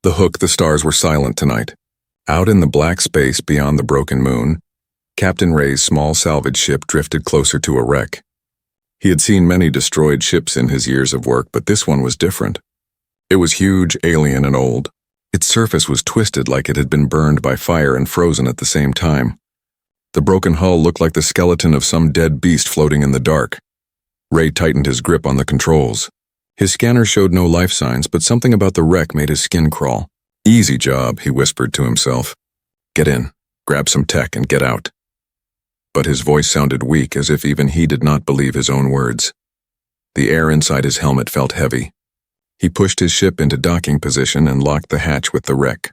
The stars were silent tonight. Out in the black space beyond the broken moon, Captain Ray's small salvage ship drifted closer to a wreck. He had seen many destroyed ships in his years of work, but this one was different. It was huge, alien, and old. Its surface was twisted like it had been burned by fire and frozen at the same time. The broken hull looked like the skeleton of some dead beast floating in the dark. Ray tightened his grip on the controls. His scanner showed no life signs, but something about the wreck made his skin crawl. "Easy job," he whispered to himself. "Get in, grab some tech, and get out." But his voice sounded weak, as if even he did not believe his own words. The air inside his helmet felt heavy. He pushed his ship into docking position and locked the hatch with the wreck.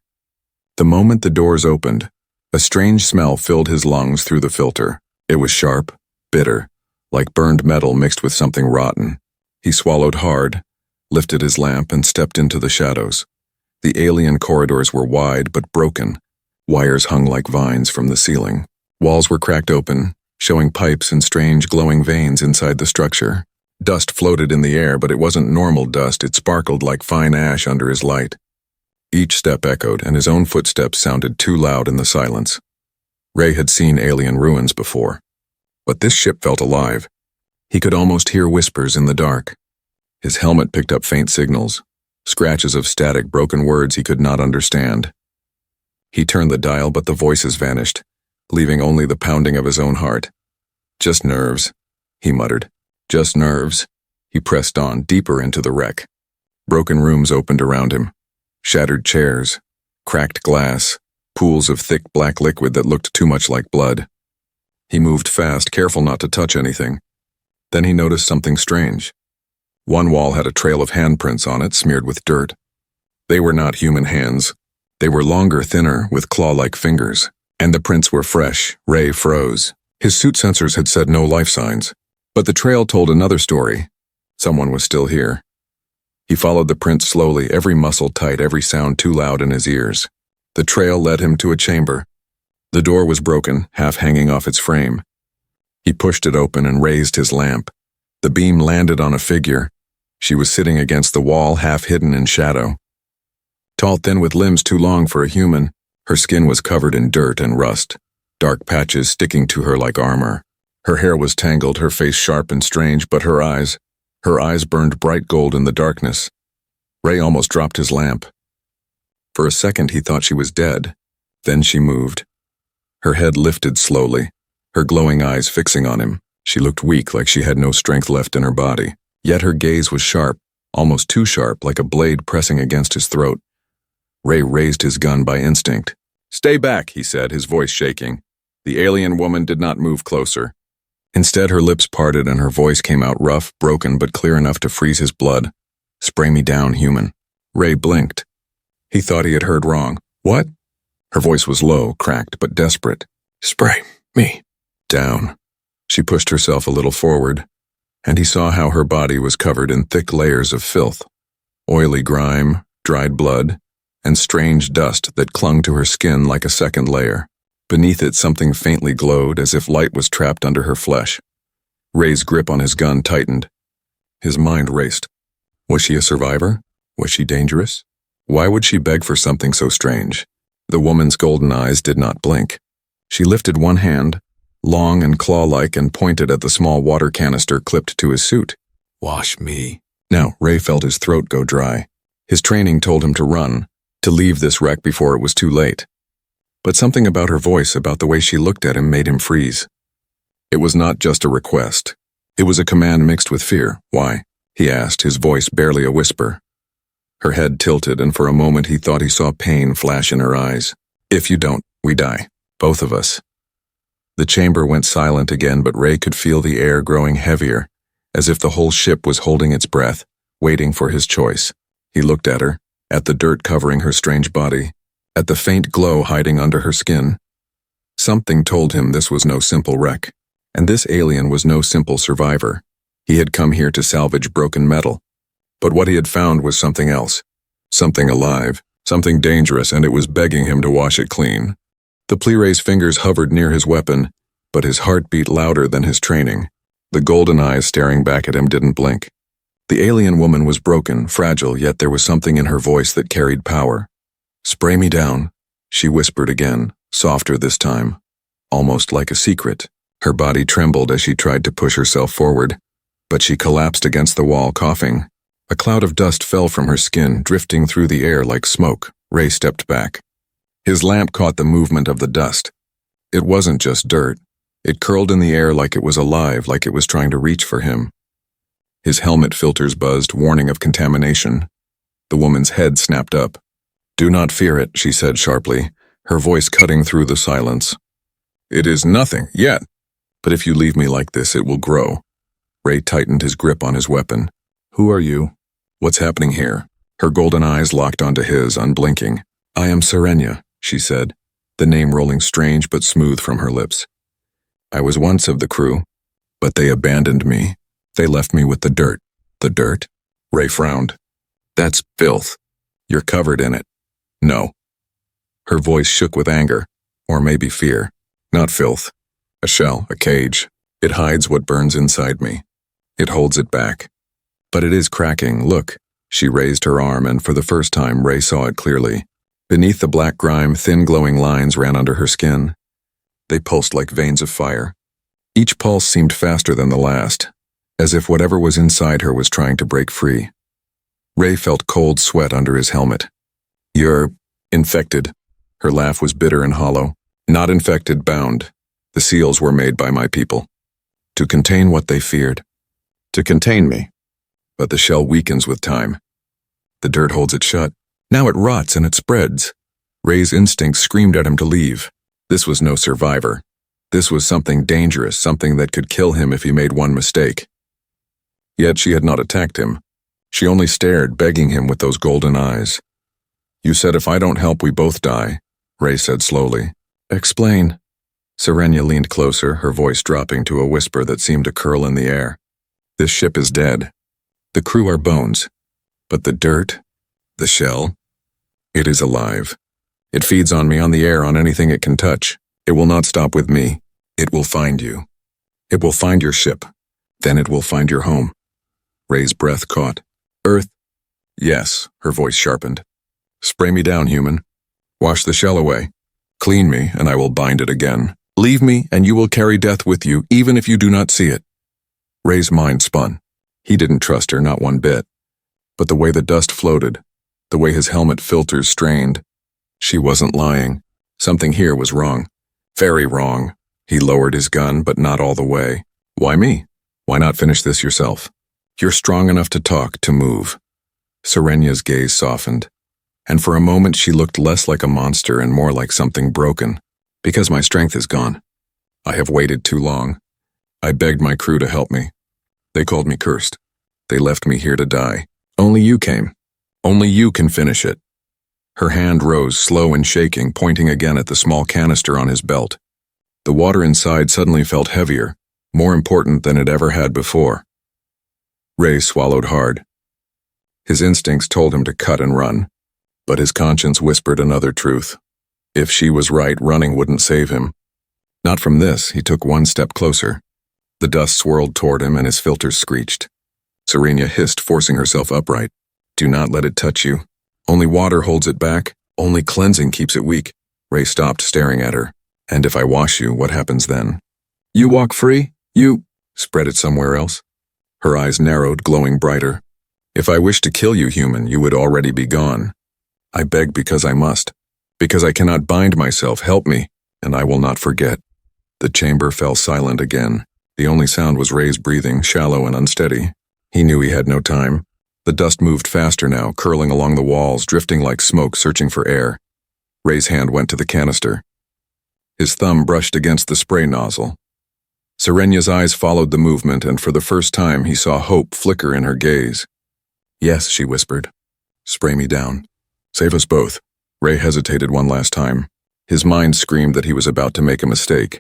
The moment the doors opened, a strange smell filled his lungs through the filter. It was sharp, bitter, like burned metal mixed with something rotten. He swallowed hard, lifted his lamp, and stepped into the shadows. The alien corridors were wide but broken. Wires hung like vines from the ceiling. Walls were cracked open, showing pipes and strange glowing veins inside the structure. Dust floated in the air, but it wasn't normal dust. It sparkled like fine ash under his light. Each step echoed, and his own footsteps sounded too loud in the silence. Ray had seen alien ruins before, but this ship felt alive. He could almost hear whispers in the dark. His helmet picked up faint signals, scratches of static, broken words he could not understand. He turned the dial, but the voices vanished, leaving only the pounding of his own heart. "Just nerves," he muttered. "Just nerves." He pressed on, deeper into the wreck. Broken rooms opened around him. Shattered chairs, cracked glass, pools of thick black liquid that looked too much like blood. He moved fast, careful not to touch anything. Then he noticed something strange. One wall had a trail of handprints on it, smeared with dirt. They were not human hands. They were longer, thinner, with claw-like fingers. And the prints were fresh. Ray froze. His suit sensors had said no life signs. But the trail told another story. Someone was still here. He followed the prints slowly, every muscle tight, every sound too loud in his ears. The trail led him to a chamber. The door was broken, half hanging off its frame. He pushed it open and raised his lamp. The beam landed on a figure. She was sitting against the wall, half hidden in shadow. Tall, thin, with limbs too long for a human, her skin was covered in dirt and rust, dark patches sticking to her like armor. Her hair was tangled, her face sharp and strange, but her eyes burned bright gold in the darkness. Ray almost dropped his lamp. For a second he thought she was dead. Then she moved. Her head lifted slowly, her glowing eyes fixing on him. She looked weak, like she had no strength left in her body. Yet her gaze was sharp, almost too sharp, like a blade pressing against his throat. Ray raised his gun by instinct. "Stay back," he said, his voice shaking. The alien woman did not move closer. Instead, her lips parted and her voice came out rough, broken, but clear enough to freeze his blood. "Spray me down, human." Ray blinked. He thought he had heard wrong. "What?" Her voice was low, cracked, but desperate. "Spray me down." She pushed herself a little forward, and he saw how her body was covered in thick layers of filth, oily grime, dried blood, and strange dust that clung to her skin like a second layer. Beneath it, something faintly glowed, as if light was trapped under her flesh. Ray's grip on his gun tightened. His mind raced. Was she a survivor? Was she dangerous? Why would she beg for something so strange? The woman's golden eyes did not blink. She lifted one hand, long and claw-like, and pointed at the small water canister clipped to his suit. "Wash me." Now, Ray felt his throat go dry. His training told him to run, to leave this wreck before it was too late. But something about her voice, about the way she looked at him, made him freeze. It was not just a request. It was a command mixed with fear. "Why?" he asked, his voice barely a whisper. Her head tilted, and for a moment he thought he saw pain flash in her eyes. "If you don't, we die. Both of us." The chamber went silent again, but Ray could feel the air growing heavier, as if the whole ship was holding its breath, waiting for his choice. He looked at her, at the dirt covering her strange body, at the faint glow hiding under her skin. Something told him this was no simple wreck, and this alien was no simple survivor. He had come here to salvage broken metal. But what he had found was something else. Something alive, something dangerous, and it was begging him to wash it clean. The Pleads' fingers hovered near his weapon, but his heart beat louder than his training. The golden eyes staring back at him didn't blink. The alien woman was broken, fragile, yet there was something in her voice that carried power. Spray me down, she whispered again, softer this time, almost like a secret. Her body trembled as she tried to push herself forward, but she collapsed against the wall, coughing. A cloud of dust fell from her skin, drifting through the air like smoke. Ray stepped back. His lamp caught the movement of the dust. It wasn't just dirt. It curled in the air like it was alive, like it was trying to reach for him. His helmet filters buzzed, warning of contamination. The woman's head snapped up. "Do not fear it," she said sharply, her voice cutting through the silence. "It is nothing, yet. But if you leave me like this, it will grow." Ray tightened his grip on his weapon. "Who are you? What's happening here?" Her golden eyes locked onto his, unblinking. "I am Serenia," she said, the name rolling strange but smooth from her lips. "I was once of the crew, but they abandoned me. They left me with the dirt." "The dirt?" Ray frowned. "That's filth. You're covered in it." "No." Her voice shook with anger, or maybe fear. "Not filth. A shell, a cage. It hides what burns inside me. It holds it back. But it is cracking. Look." She raised her arm, and for the first time Ray saw it clearly. Beneath the black grime, thin glowing lines ran under her skin. They pulsed like veins of fire. Each pulse seemed faster than the last, as if whatever was inside her was trying to break free. Ray felt cold sweat under his helmet. "You're infected." Her laugh was bitter and hollow. "Not infected, bound. The seals were made by my people. To contain what they feared. To contain me. But the shell weakens with time. The dirt holds it shut. Now it rots and it spreads." Ray's instincts screamed at him to leave. This was no survivor. This was something dangerous, something that could kill him if he made one mistake. Yet she had not attacked him. She only stared, begging him with those golden eyes. "You said if I don't help, we both die," Ray said slowly. "Explain." Serenia leaned closer, her voice dropping to a whisper that seemed to curl in the air. "This ship is dead. The crew are bones. But the dirt, the shell, it is alive. It feeds on me, on the air, on anything it can touch. It will not stop with me. It will find you. It will find your ship. Then it will find your home." Ray's breath caught. "Earth?" "Yes," her voice sharpened. "Spray me down, human. Wash the shell away. Clean me, and I will bind it again. Leave me, and you will carry death with you, even if you do not see it." Ray's mind spun. He didn't trust her, not one bit. But the way the dust floated, the way his helmet filters strained, she wasn't lying. Something here was wrong. Very wrong. He lowered his gun, but not all the way. "Why me? Why not finish this yourself? You're strong enough to talk, to move." Serenia's gaze softened, and for a moment she looked less like a monster and more like something broken. "Because my strength is gone. I have waited too long. I begged my crew to help me. They called me cursed. They left me here to die. Only you came. Only you can finish it." Her hand rose, slow and shaking, pointing again at the small canister on his belt. The water inside suddenly felt heavier, more important than it ever had before. Ray swallowed hard. His instincts told him to cut and run, but his conscience whispered another truth. If she was right, running wouldn't save him. Not from this. He took one step closer. The dust swirled toward him and his filters screeched. Serenia hissed, forcing herself upright. "Do not let it touch you. Only water holds it back. Only cleansing keeps it weak." Ray stopped, staring at her. "And if I wash you, what happens then?" "You walk free? You—" "Spread it somewhere else?" Her eyes narrowed, glowing brighter. "If I wished to kill you, human, you would already be gone. I beg because I must. Because I cannot bind myself. Help me, and I will not forget." The chamber fell silent again. The only sound was Ray's breathing, shallow and unsteady. He knew he had no time. The dust moved faster now, curling along the walls, drifting like smoke, searching for air. Ray's hand went to the canister. His thumb brushed against the spray nozzle. Serenia's eyes followed the movement, and for the first time he saw hope flicker in her gaze. "Yes," she whispered. "Spray me down. Save us both." Ray hesitated one last time. His mind screamed that he was about to make a mistake.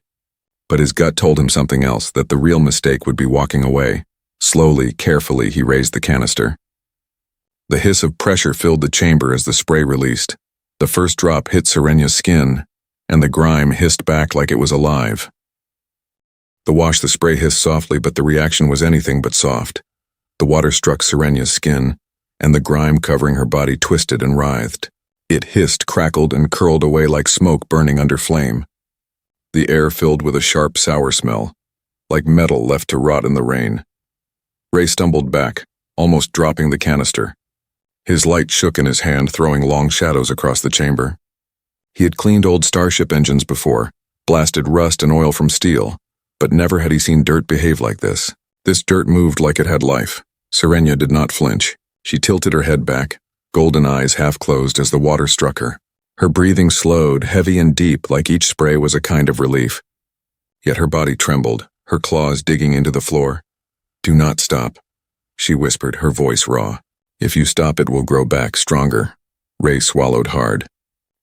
But his gut told him something else, that the real mistake would be walking away. Slowly, carefully, he raised the canister. The hiss of pressure filled the chamber as the spray released. The first drop hit Serenia's skin, and the grime hissed back like it was alive. The spray hissed softly, but the reaction was anything but soft. The water struck Serenia's skin, and the grime covering her body twisted and writhed. It hissed, crackled, and curled away like smoke burning under flame. The air filled with a sharp, sour smell, like metal left to rot in the rain. Ray stumbled back, almost dropping the canister. His light shook in his hand, throwing long shadows across the chamber. He had cleaned old starship engines before, blasted rust and oil from steel, but never had he seen dirt behave like this. This dirt moved like it had life. Serenia did not flinch. She tilted her head back, golden eyes half closed as the water struck her. Her breathing slowed, heavy and deep, like each spray was a kind of relief. Yet her body trembled, her claws digging into the floor. "Do not stop," she whispered, her voice raw. "If you stop, it will grow back stronger." Ray swallowed hard.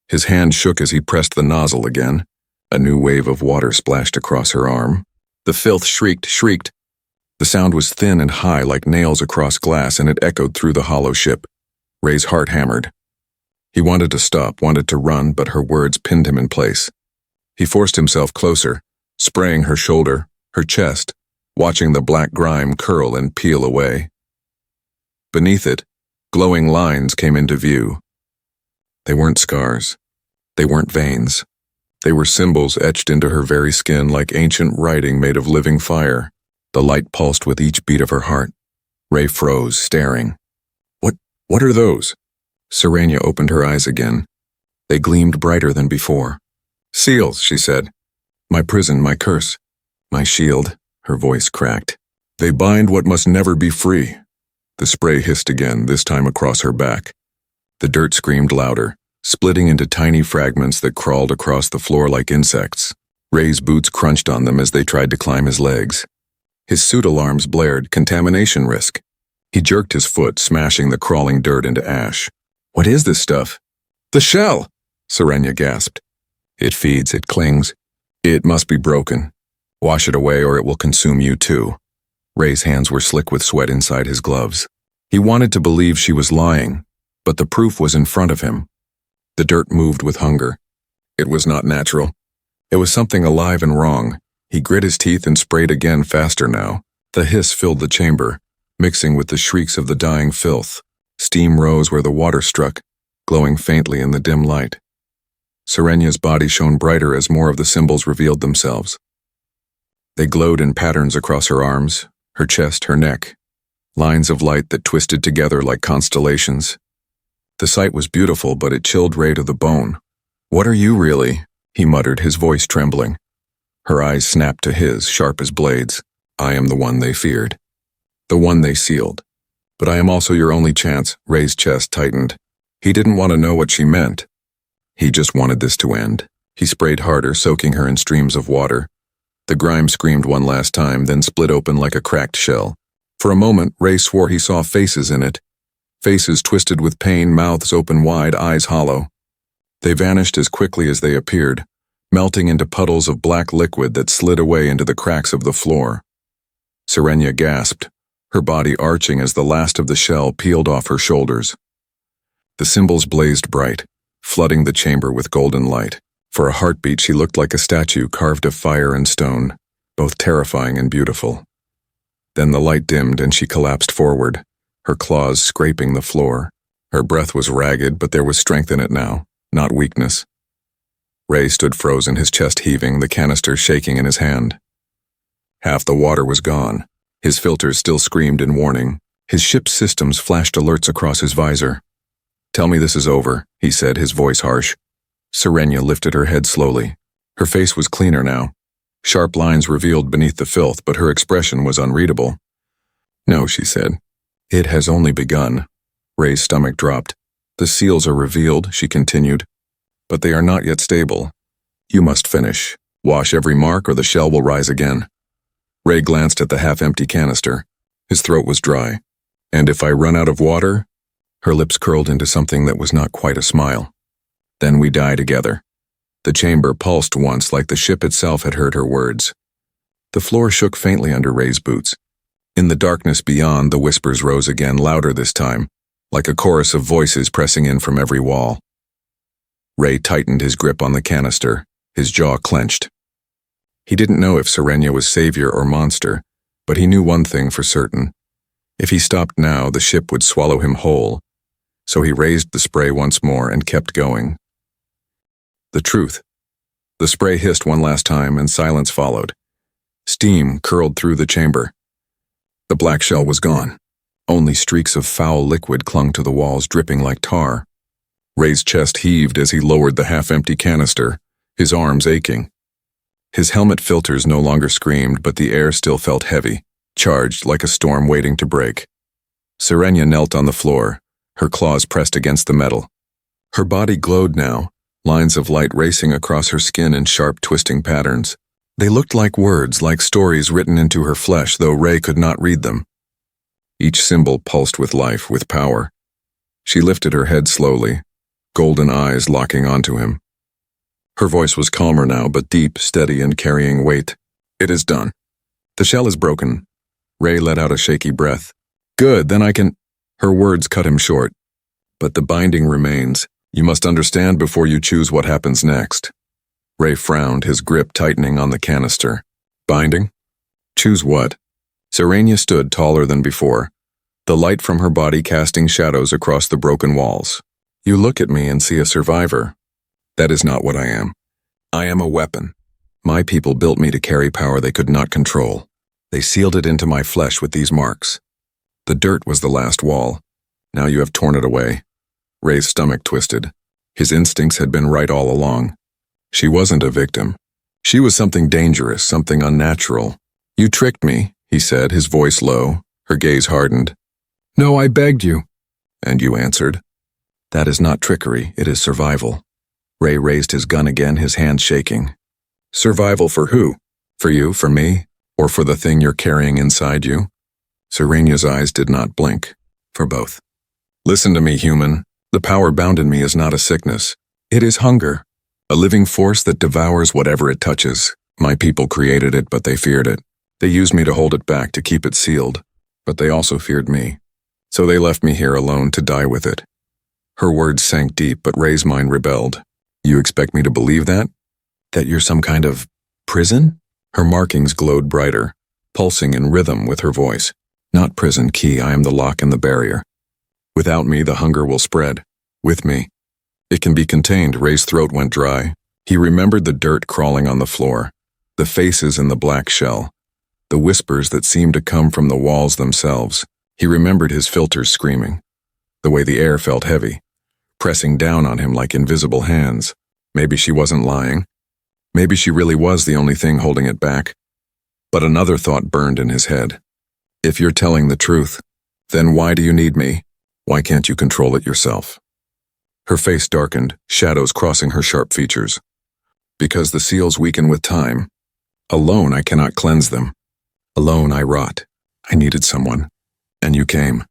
His hand shook as he pressed the nozzle again. A new wave of water splashed across her arm. The filth shrieked. The sound was thin and high like nails across glass, and it echoed through the hollow ship. Ray's heart hammered. He wanted to stop, wanted to run, but her words pinned him in place. He forced himself closer, spraying her shoulder, her chest, watching the black grime curl and peel away. Beneath it, glowing lines came into view. They weren't scars. They weren't veins. They were symbols etched into her very skin like ancient writing made of living fire. The light pulsed with each beat of her heart. Ray froze, staring. What are those?" Serenia opened her eyes again. They gleamed brighter than before. "Seals," she said. "My prison, my curse, my shield." Her voice cracked. "They bind what must never be free." The spray hissed again, this time across her back. The dirt screamed louder, splitting into tiny fragments that crawled across the floor like insects. Ray's boots crunched on them as they tried to climb his legs. His suit alarms blared, contamination risk. He jerked his foot, smashing the crawling dirt into ash. "What is this stuff?" "The shell!" Serenia gasped. "It feeds, it clings. It must be broken. Wash it away or it will consume you too." Ray's hands were slick with sweat inside his gloves. He wanted to believe she was lying, but the proof was in front of him. The dirt moved with hunger. It was not natural. It was something alive and wrong. He grit his teeth and sprayed again, faster now. The hiss filled the chamber, mixing with the shrieks of the dying filth. Steam rose where the water struck, glowing faintly in the dim light. Serenia's body shone brighter as more of the symbols revealed themselves. They glowed in patterns across her arms, her chest, her neck, lines of light that twisted together like constellations. The sight was beautiful, but it chilled Ray to the bone. "What are you really?" he muttered, his voice trembling. Her eyes snapped to his, sharp as blades. "I am the one they feared. The one they sealed. But I am also your only chance." Ray's chest tightened. He didn't want to know what she meant. He just wanted this to end. He sprayed harder, soaking her in streams of water. The grime screamed one last time, then split open like a cracked shell. For a moment, Ray swore he saw faces in it. Faces twisted with pain, mouths open wide, eyes hollow. They vanished as quickly as they appeared, melting into puddles of black liquid that slid away into the cracks of the floor. Serenia gasped, her body arching as the last of the shell peeled off her shoulders. The symbols blazed bright, flooding the chamber with golden light. For a heartbeat, she looked like a statue carved of fire and stone, both terrifying and beautiful. Then the light dimmed and she collapsed forward, her claws scraping the floor. Her breath was ragged, but there was strength in it now, not weakness. Ray stood frozen, his chest heaving, the canister shaking in his hand. Half the water was gone. His filters still screamed in warning. His ship's systems flashed alerts across his visor. "Tell me this is over," he said, his voice harsh. Serenia lifted her head slowly. Her face was cleaner now. Sharp lines revealed beneath the filth, but her expression was unreadable. "No," she said. "It has only begun." Ray's stomach dropped. "The seals are revealed," she continued, "but they are not yet stable. You must finish. Wash every mark or the shell will rise again." Ray glanced at the half-empty canister. His throat was dry. "And if I run out of water?" Her lips curled into something that was not quite a smile. "Then we die together." The chamber pulsed once like the ship itself had heard her words. The floor shook faintly under Ray's boots. In the darkness beyond, the whispers rose again, louder this time, like a chorus of voices pressing in from every wall. Ray tightened his grip on the canister, his jaw clenched. He didn't know if Serenia was savior or monster, but he knew one thing for certain. If he stopped now, the ship would swallow him whole. so he raised the spray once more and kept going. The truth. The spray hissed one last time and silence followed. Steam curled through the chamber. The black shell was gone. Only streaks of foul liquid clung to the walls, dripping like tar. Ray's chest heaved as he lowered the half-empty canister, his arms aching. His helmet filters no longer screamed, but the air still felt heavy, charged like a storm waiting to break. Serenia knelt on the floor, her claws pressed against the metal. Her body glowed now, lines of light racing across her skin in sharp, twisting patterns. They looked like words, like stories written into her flesh, though Ray could not read them. Each symbol pulsed with life, with power. She lifted her head slowly, golden eyes locking onto him. Her voice was calmer now, but deep, steady, and carrying weight. It is done. The shell is broken. Ray let out a shaky breath. Good, then I can... Her words cut him short. But the binding remains. You must understand before you choose what happens next. Ray frowned, his grip tightening on the canister. Binding? Choose what? Serenia stood taller than before, the light from her body casting shadows across the broken walls. You look at me and see a survivor. That is not what I am. I am a weapon. My people built me to carry power they could not control. They sealed it into my flesh with these marks. The dirt was the last wall. Now you have torn it away. Ray's stomach twisted. His instincts had been right all along. She wasn't a victim. She was something dangerous, something unnatural. You tricked me, he said, his voice low. Her gaze hardened. No, I begged you. And you answered. That is not trickery, it is survival. Ray raised his gun again, his hands shaking. Survival for who? For you, for me, or for the thing you're carrying inside you? Serenia's eyes did not blink. For both. Listen to me, human. The power bound in me is not a sickness. It is hunger. A living force that devours whatever it touches. My people created it, but they feared it. They used me to hold it back, to keep it sealed. But they also feared me. So they left me here alone to die with it. Her words sank deep, but Ray's mind rebelled. You expect me to believe that? That you're some kind of prison? Her markings glowed brighter, pulsing in rhythm with her voice. Not prison, Key, I am the lock and the barrier. Without me, the hunger will spread. With me. It can be contained. Ray's throat went dry. He remembered the dirt crawling on the floor, the faces in the black shell, the whispers that seemed to come from the walls themselves. He remembered his filters screaming, the way the air felt heavy, pressing down on him like invisible hands. Maybe she wasn't lying. Maybe she really was the only thing holding it back. But another thought burned in his head. If you're telling the truth, then why do you need me? Why can't you control it yourself? Her face darkened, shadows crossing her sharp features. Because the seals weaken with time. Alone I cannot cleanse them. Alone I rot. I needed someone. And you came.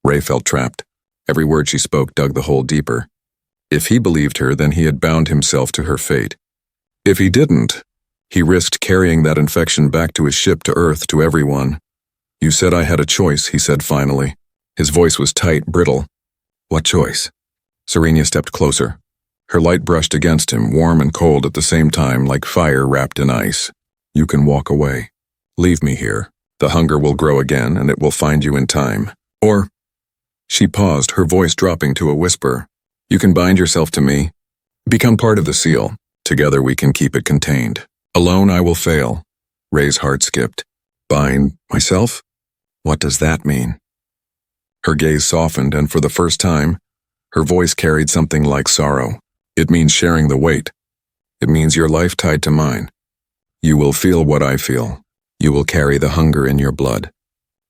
Ray felt trapped. Every word she spoke dug the hole deeper. If he believed her, then he had bound himself to her fate. If he didn't, he risked carrying that infection back to his ship, to Earth, to everyone. You said I had a choice, he said finally. His voice was tight, brittle. What choice? Serenia stepped closer. Her light brushed against him, warm and cold at the same time, like fire wrapped in ice. You can walk away. Leave me here. The hunger will grow again, and it will find you in time. Or... She paused, her voice dropping to a whisper. You can bind yourself to me. Become part of the seal. Together we can keep it contained. Alone I will fail. Ray's heart skipped. Bind myself? What does that mean? Her gaze softened, and for the first time, her voice carried something like sorrow. It means sharing the weight. It means your life tied to mine. You will feel what I feel. You will carry the hunger in your blood.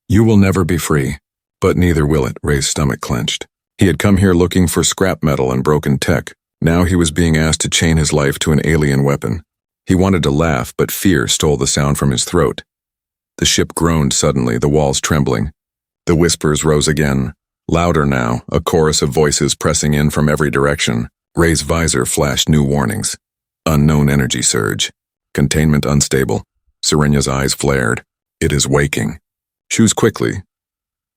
You will never be free. But neither will it. Ray's stomach clenched. He had come here looking for scrap metal and broken tech. Now he was being asked to chain his life to an alien weapon. He wanted to laugh, but fear stole the sound from his throat. The ship groaned suddenly, the walls trembling. The whispers rose again, louder now, a chorus of voices pressing in from every direction. Ray's visor flashed new warnings. Unknown energy surge. Containment unstable. Serenia's eyes flared. It is waking. Choose quickly.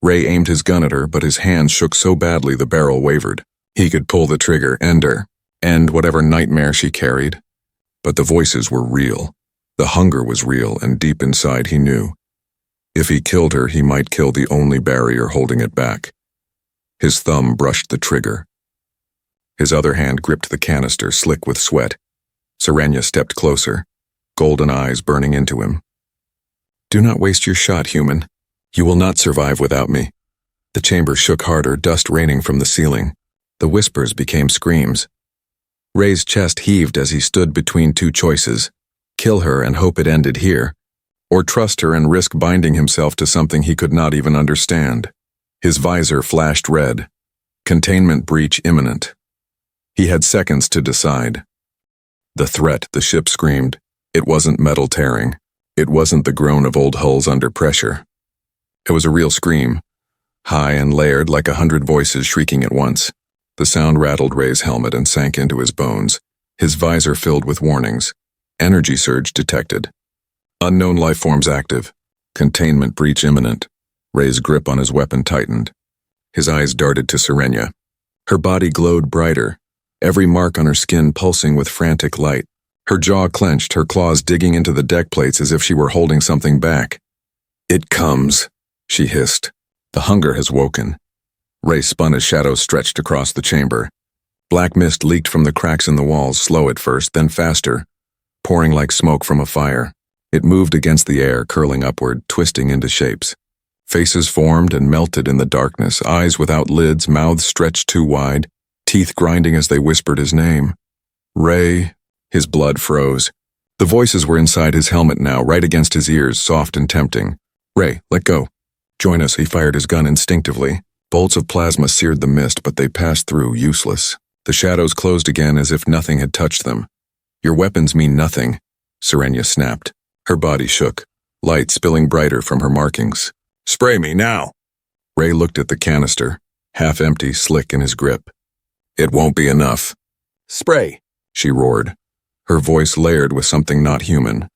Ray aimed his gun at her, but his hands shook so badly the barrel wavered. He could pull the trigger, end her, end whatever nightmare she carried. But the voices were real. The hunger was real, and deep inside he knew. If he killed her, he might kill the only barrier holding it back. His thumb brushed the trigger. His other hand gripped the canister, slick with sweat. Serenia stepped closer, golden eyes burning into him. "Do not waste your shot, human. You will not survive without me." The chamber shook harder, dust raining from the ceiling. The whispers became screams. Ray's chest heaved as he stood between two choices: kill her and hope it ended here, or trust her and risk binding himself to something he could not even understand. His visor flashed red. Containment breach imminent. He had seconds to decide. The threat, the ship screamed. It wasn't metal tearing. It wasn't the groan of old hulls under pressure. It was a real scream, high and layered like 100 voices shrieking at once. The sound rattled Ray's helmet and sank into his bones, his visor filled with warnings. Energy surge detected. Unknown life forms active. Containment breach imminent. Ray's grip on his weapon tightened. His eyes darted to Serenia. Her body glowed brighter, every mark on her skin pulsing with frantic light. Her jaw clenched, her claws digging into the deck plates as if she were holding something back. "It comes," she hissed. "The hunger has woken." Ray spun as shadows stretched across the chamber. Black mist leaked from the cracks in the walls, slow at first, then faster, pouring like smoke from a fire. It moved against the air, curling upward, twisting into shapes. Faces formed and melted in the darkness, eyes without lids, mouths stretched too wide, teeth grinding as they whispered his name. "Ray." His blood froze. The voices were inside his helmet now, right against his ears, soft and tempting. "Ray, let go. Join us." He fired his gun instinctively. Bolts of plasma seared the mist, but they passed through, useless. The shadows closed again as if nothing had touched them. "Your weapons mean nothing," Serenia snapped. Her body shook, light spilling brighter from her markings. "Spray me, now!" Ray looked at the canister, half empty, slick in his grip. "It won't be enough." "Spray," she roared, her voice layered with something not human.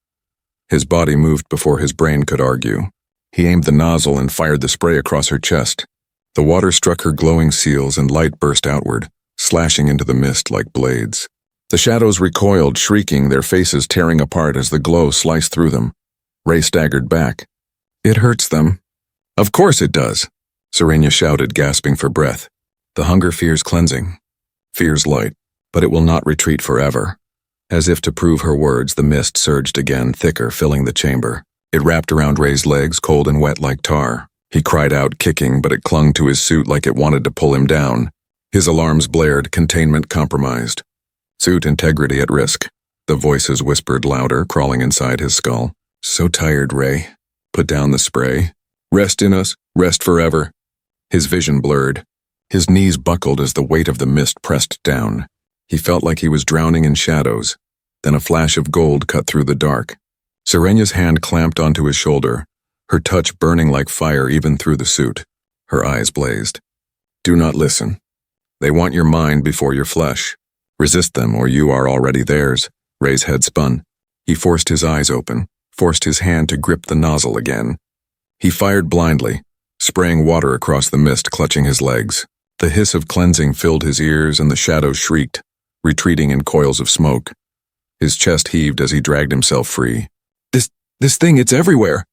His body moved before his brain could argue. He aimed the nozzle and fired the spray across her chest. The water struck her glowing seals and light burst outward, slashing into the mist like blades. The shadows recoiled, shrieking, their faces tearing apart as the glow sliced through them. Ray staggered back. "It hurts them." "Of course it does," Serenia shouted, gasping for breath. "The hunger fears cleansing, fears light, but it will not retreat forever." As if to prove her words, the mist surged again, thicker, filling the chamber. It wrapped around Ray's legs, cold and wet like tar. He cried out, kicking, but it clung to his suit like it wanted to pull him down. His alarms blared, containment compromised. Suit integrity at risk. The voices whispered louder, crawling inside his skull. "So tired, Ray. Put down the spray. Rest in us, rest forever." His vision blurred. His knees buckled as the weight of the mist pressed down. He felt like he was drowning in shadows. Then a flash of gold cut through the dark. Serenia's hand clamped onto his shoulder, her touch burning like fire even through the suit. Her eyes blazed. "Do not listen. They want your mind before your flesh. Resist them, or you are already theirs." Ray's head spun. He forced his eyes open, forced his hand to grip the nozzle again. He fired blindly, spraying water across the mist, clutching his legs. The hiss of cleansing filled his ears and the shadows shrieked, retreating in coils of smoke. His chest heaved as he dragged himself free. This thing, it's everywhere."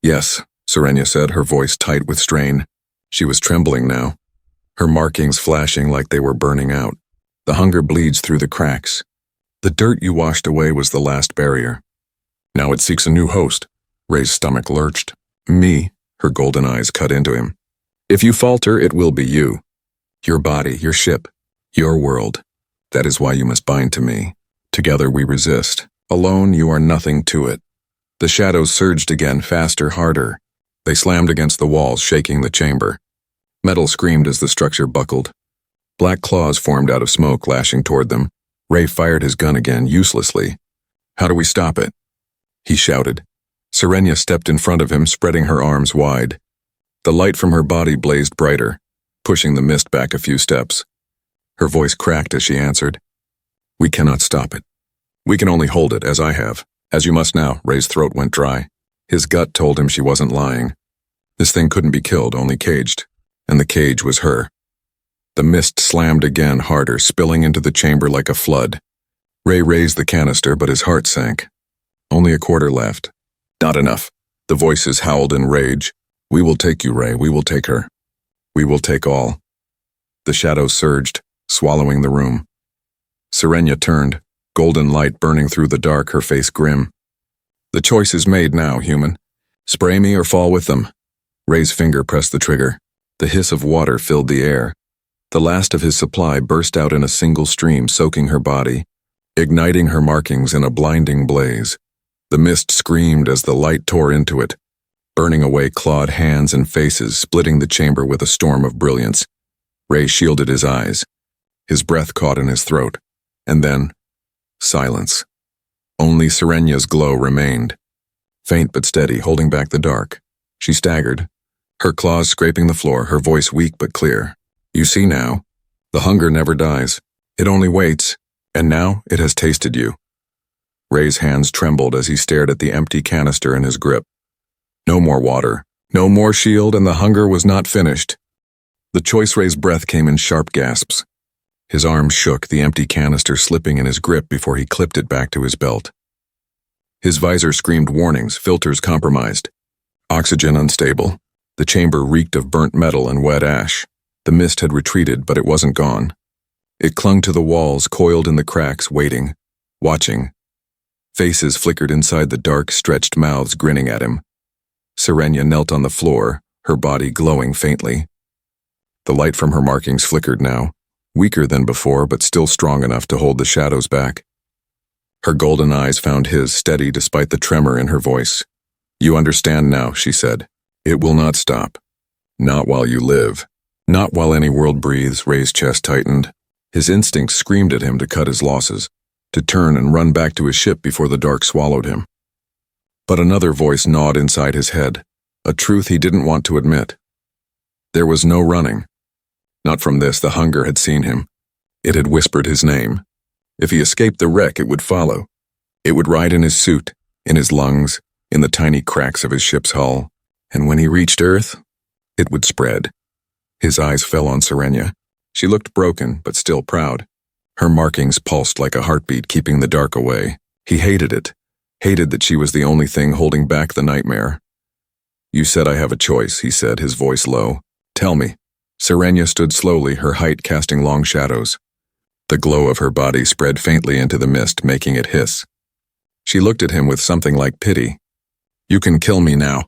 "Yes," Serenia said, her voice tight with strain. She was trembling now, her markings flashing like they were burning out. "The hunger bleeds through the cracks. The dirt you washed away was the last barrier. Now it seeks a new host." Ray's stomach lurched. "Me," her golden eyes cut into him. "If you falter, it will be you. Your body, your ship, your world. That is why you must bind to me. Together we resist. Alone you are nothing to it." The shadows surged again, faster, harder. They slammed against the walls, shaking the chamber. Metal screamed as the structure buckled. Black claws formed out of smoke, lashing toward them. Ray fired his gun again, uselessly. "How do we stop it?" he shouted. Serenia stepped in front of him, spreading her arms wide. The light from her body blazed brighter, pushing the mist back a few steps. Her voice cracked as she answered. "We cannot stop it. We can only hold it, as I have. As you must now." Ray's throat went dry. His gut told him she wasn't lying. This thing couldn't be killed, only caged. And the cage was her. The mist slammed again, harder, spilling into the chamber like a flood. Ray raised the canister, but his heart sank. Only a quarter left. "Not enough." The voices howled in rage. "We will take you, Ray. We will take her. We will take all." The shadows surged, swallowing the room. Serenia turned, golden light burning through the dark, her face grim. The choice is made now, human. Spray me or fall with them. Ray's finger pressed the trigger. The hiss of water filled the air. The last of his supply burst out in a single stream, soaking her body, igniting her markings in a blinding blaze. The mist screamed as the light tore into it, burning away clawed hands and faces, splitting the chamber with a storm of brilliance. Ray shielded his eyes. His breath caught in his throat. And then, silence. Only Serenia's glow remained. Faint but steady, holding back the dark. She staggered, her claws scraping the floor, her voice weak but clear. You see now, the hunger never dies. It only waits, and now it has tasted you. Ray's hands trembled as he stared at the empty canister in his grip. No more water, no more shield, and the hunger was not finished. The choice Ray's breath came in sharp gasps. His arms shook, the empty canister slipping in his grip before he clipped it back to his belt. His visor screamed warnings, filters compromised. Oxygen unstable. The chamber reeked of burnt metal and wet ash. The mist had retreated, but it wasn't gone. It clung to the walls, coiled in the cracks, waiting, watching. Faces flickered inside the dark, stretched mouths grinning at him. Serenia knelt on the floor, her body glowing faintly. The light from her markings flickered now, weaker than before, but still strong enough to hold the shadows back. Her golden eyes found his, steady despite the tremor in her voice. You understand now, she said. It will not stop. Not while you live. Not while any world breathes. Ray's chest tightened. His instincts screamed at him to cut his losses, to turn and run back to his ship before the dark swallowed him. But another voice gnawed inside his head, a truth he didn't want to admit. There was no running. Not from this, the hunger had seen him. It had whispered his name. If he escaped the wreck, it would follow. It would ride in his suit, in his lungs, in the tiny cracks of his ship's hull. And when he reached Earth, it would spread. His eyes fell on Serenia. She looked broken, but still proud. Her markings pulsed like a heartbeat, keeping the dark away. He hated it. Hated that she was the only thing holding back the nightmare. You said I have a choice, he said, his voice low. Tell me. Serenia stood slowly, her height casting long shadows. The glow of her body spread faintly into the mist, making it hiss. She looked at him with something like pity. You can kill me now.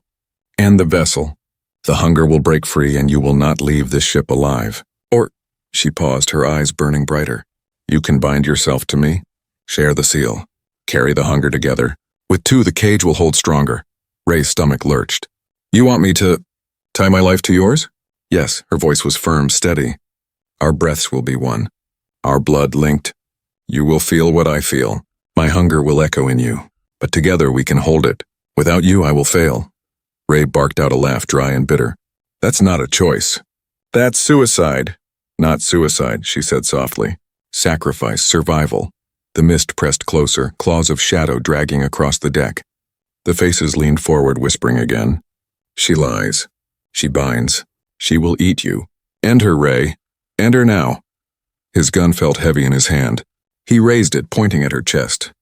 And the vessel. The hunger will break free and you will not leave this ship alive. Or, she paused, her eyes burning brighter. You can bind yourself to me. Share the seal. Carry the hunger together. With two, the cage will hold stronger. Ray's stomach lurched. You want me to tie my life to yours? Yes, her voice was firm, steady. Our breaths will be one. Our blood linked. You will feel what I feel. My hunger will echo in you. But together we can hold it. Without you, I will fail. Ray barked out a laugh, dry and bitter. That's not a choice. That's suicide. Not suicide, she said softly. Sacrifice, survival. The mist pressed closer, claws of shadow dragging across the deck. The faces leaned forward, whispering again. She lies. She binds. She will eat you. End her, Ray. End her now. His gun felt heavy in his hand. He raised it, pointing at her chest.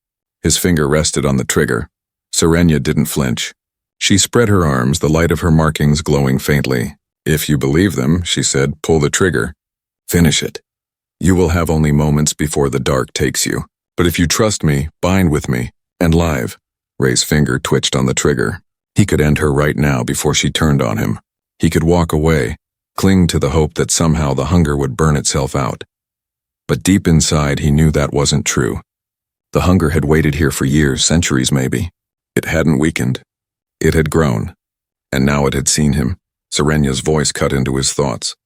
His finger rested on the trigger. Serenia didn't flinch. She spread her arms, the light of her markings glowing faintly. If you believe them, she said, pull the trigger. Finish it. You will have only moments before the dark takes you. But if you trust me, bind with me, and live. Ray's finger twitched on the trigger. He could end her right now before she turned on him. He could walk away, cling to the hope that somehow the hunger would burn itself out. But deep inside, he knew that wasn't true. The hunger had waited here for years, centuries maybe. It hadn't weakened. It had grown. And now it had seen him. Serenia's voice cut into his thoughts.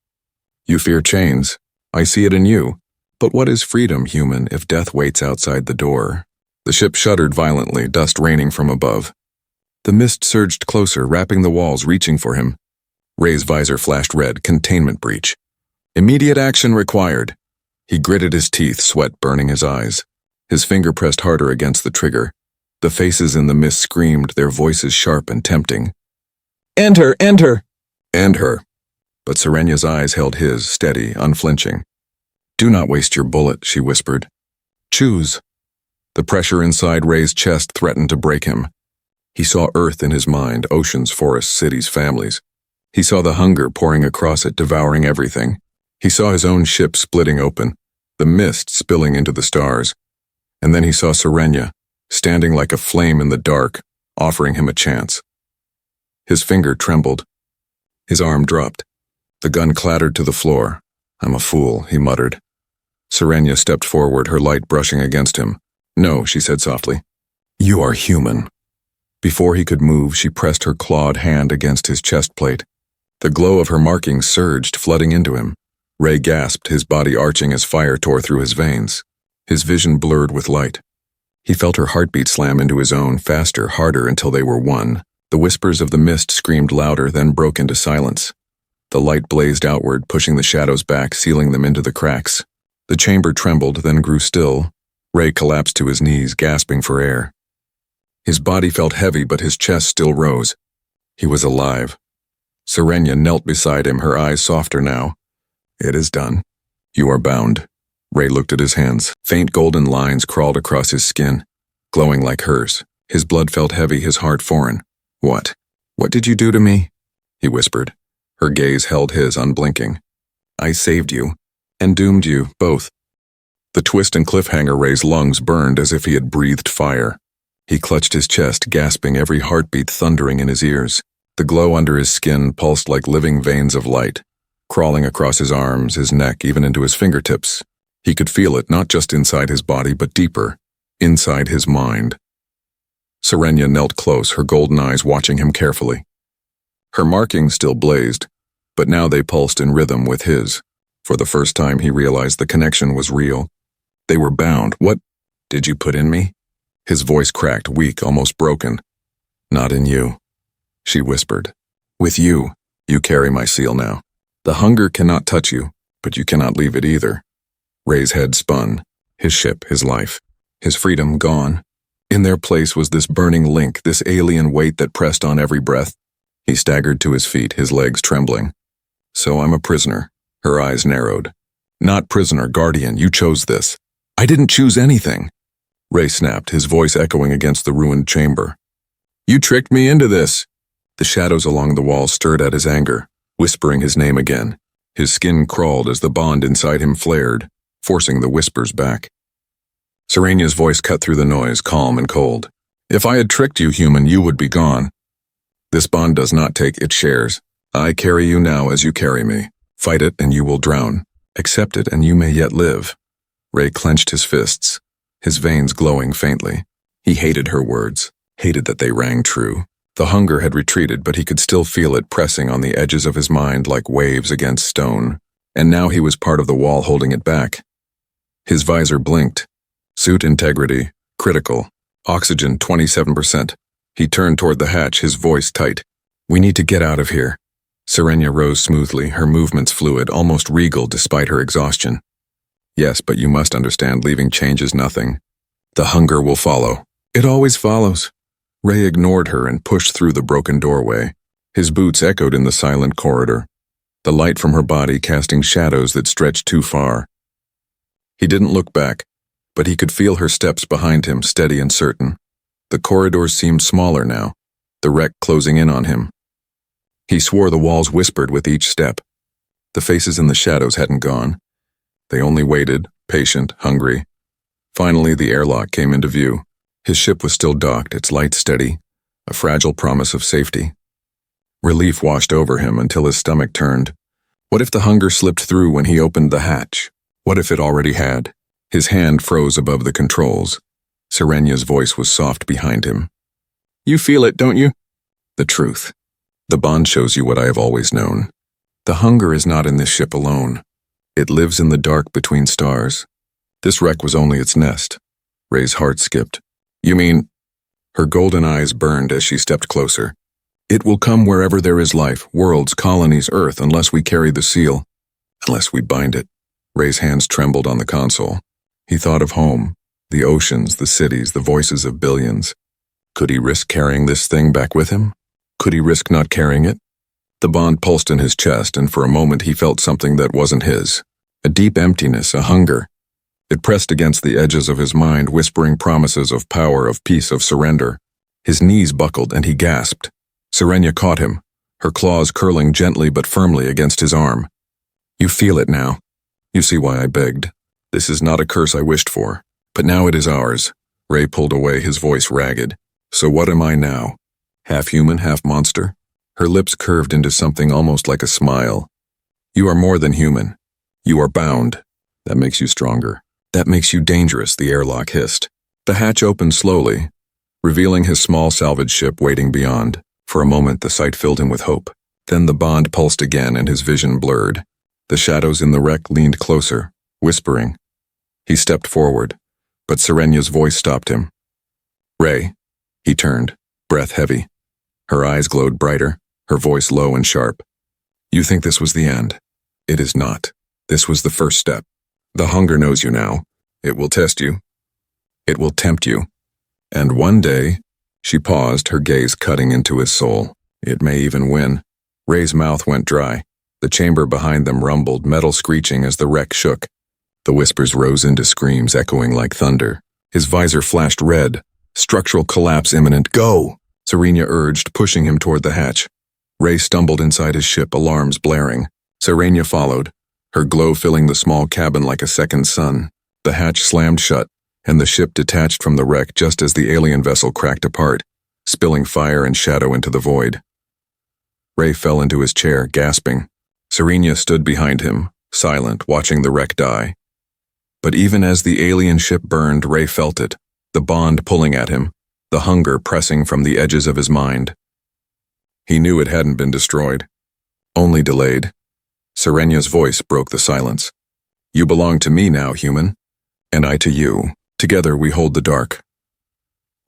You fear chains. I see it in you. But what is freedom, human, if death waits outside the door? The ship shuddered violently, dust raining from above. The mist surged closer, wrapping the walls, reaching for him. Ray's visor flashed red, containment breach. Immediate action required. He gritted his teeth, sweat burning his eyes. His finger pressed harder against the trigger. The faces in the mist screamed, their voices sharp and tempting. End her! End her! End her. But Serenia's eyes held his, steady, unflinching. Do not waste your bullet, she whispered. Choose. The pressure inside Ray's chest threatened to break him. He saw Earth in his mind, oceans, forests, cities, families. He saw the hunger pouring across it, devouring everything. He saw his own ship splitting open, the mist spilling into the stars, and then he saw Serenia, standing like a flame in the dark, offering him a chance. His finger trembled. His arm dropped. The gun clattered to the floor. "I'm a fool," he muttered. Serenia stepped forward, her light brushing against him. "No," she said softly. "You are human." Before he could move, she pressed her clawed hand against his chest plate. The glow of her markings surged, flooding into him. Ray gasped, his body arching as fire tore through his veins. His vision blurred with light. He felt her heartbeat slam into his own, faster, harder, until they were one. The whispers of the mist screamed louder, then broke into silence. The light blazed outward, pushing the shadows back, sealing them into the cracks. The chamber trembled, then grew still. Ray collapsed to his knees, gasping for air. His body felt heavy, but his chest still rose. He was alive. Serenia knelt beside him, her eyes softer now. "It is done. You are bound." Ray looked at his hands. Faint golden lines crawled across his skin, glowing like hers. His blood felt heavy, his heart foreign. "What? What did you do to me?" he whispered. Her gaze held his, unblinking. "I saved you, and doomed you, both." The twist and cliffhanger. Ray's lungs burned as if he had breathed fire. He clutched his chest, gasping, every heartbeat thundering in his ears. The glow under his skin pulsed like living veins of light, crawling across his arms, his neck, even into his fingertips. He could feel it, not just inside his body, but deeper, inside his mind. Serenia knelt close, her golden eyes watching him carefully. Her markings still blazed, but now they pulsed in rhythm with his. For the first time he realized the connection was real. They were bound. "What did you put in me?" His voice cracked, weak, almost broken. "Not in you," she whispered. "With you, you carry my seal now. The hunger cannot touch you, but you cannot leave it either." Ray's head spun, his ship, his life, his freedom gone. In their place was this burning link, this alien weight that pressed on every breath. He staggered to his feet, his legs trembling. "So I'm a prisoner." Her eyes narrowed. "Not prisoner, guardian, you chose this." "I didn't choose anything." Ray snapped, his voice echoing against the ruined chamber. "You tricked me into this." The shadows along the wall stirred at his anger, whispering his name again. His skin crawled as the bond inside him flared, forcing the whispers back. Serenia's voice cut through the noise, calm and cold. "If I had tricked you, human, you would be gone. This bond does not take its shares. I carry you now as you carry me. Fight it and you will drown. Accept it and you may yet live." Ray clenched his fists, his veins glowing faintly. He hated her words, hated that they rang true. The hunger had retreated, but he could still feel it pressing on the edges of his mind like waves against stone. And now he was part of the wall holding it back. His visor blinked. Suit integrity, critical. Oxygen 27%. He turned toward the hatch, his voice tight. "We need to get out of here." Serenia rose smoothly, her movements fluid, almost regal despite her exhaustion. "Yes, but you must understand leaving changes nothing. The hunger will follow." "It always follows." Ray ignored her and pushed through the broken doorway. His boots echoed in the silent corridor, the light from her body casting shadows that stretched too far. He didn't look back, but he could feel her steps behind him, steady and certain. The corridors seemed smaller now, the wreck closing in on him. He swore the walls whispered with each step. The faces in the shadows hadn't gone. They only waited, patient, hungry. Finally, the airlock came into view. His ship was still docked, its lights steady, a fragile promise of safety. Relief washed over him until his stomach turned. What if the hunger slipped through when he opened the hatch? What if it already had? His hand froze above the controls. Serenia's voice was soft behind him. "You feel it, don't you?" "The truth. The bond shows you what I have always known. The hunger is not in this ship alone. It lives in the dark between stars. This wreck was only its nest." Ray's heart skipped. "You mean?" Her golden eyes burned as she stepped closer. "It will come wherever there is life, worlds, colonies, Earth, unless we carry the seal. Unless we bind it." Ray's hands trembled on the console. He thought of home, the oceans, the cities, the voices of billions. Could he risk carrying this thing back with him? Could he risk not carrying it? The bond pulsed in his chest, and for a moment he felt something that wasn't his. A deep emptiness, a hunger. It pressed against the edges of his mind, whispering promises of power, of peace, of surrender. His knees buckled, and he gasped. Serenia caught him, her claws curling gently but firmly against his arm. You feel it now. You see why I begged. This is not a curse I wished for, but now it is ours. Ray pulled away, his voice ragged. So what am I now? Half human, half monster? Her lips curved into something almost like a smile. You are more than human. You are bound. That makes you stronger. That makes you dangerous, the airlock hissed. The hatch opened slowly, revealing his small salvage ship waiting beyond. For a moment, the sight filled him with hope. Then the bond pulsed again and his vision blurred. The shadows in the wreck leaned closer, whispering. He stepped forward, but Serenya's voice stopped him. Ray. He turned, breath heavy. Her eyes glowed brighter, her voice low and sharp. You think this was the end? It is not. This was the first step. The hunger knows you now. It will test you. It will tempt you. And one day, she paused, her gaze cutting into his soul. It may even win. Ray's mouth went dry. The chamber behind them rumbled, metal screeching as the wreck shook. The whispers rose into screams echoing like thunder. His visor flashed red. Structural collapse imminent. Go! Serenia urged, pushing him toward the hatch. Ray stumbled inside his ship, alarms blaring. Serenia followed, her glow filling the small cabin like a second sun. The hatch slammed shut, and the ship detached from the wreck just as the alien vessel cracked apart, spilling fire and shadow into the void. Ray fell into his chair, gasping. Serenia stood behind him, silent, watching the wreck die. But even as the alien ship burned, Ray felt it, the bond pulling at him, the hunger pressing from the edges of his mind. He knew it hadn't been destroyed, only delayed. Serenya's voice broke the silence. You belong to me now, human, and I to you. Together we hold the dark.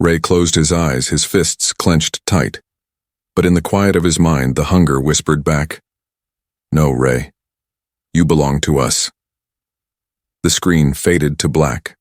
Ray closed his eyes, his fists clenched tight. But in the quiet of his mind, the hunger whispered back, No, Ray. You belong to us. The screen faded to black.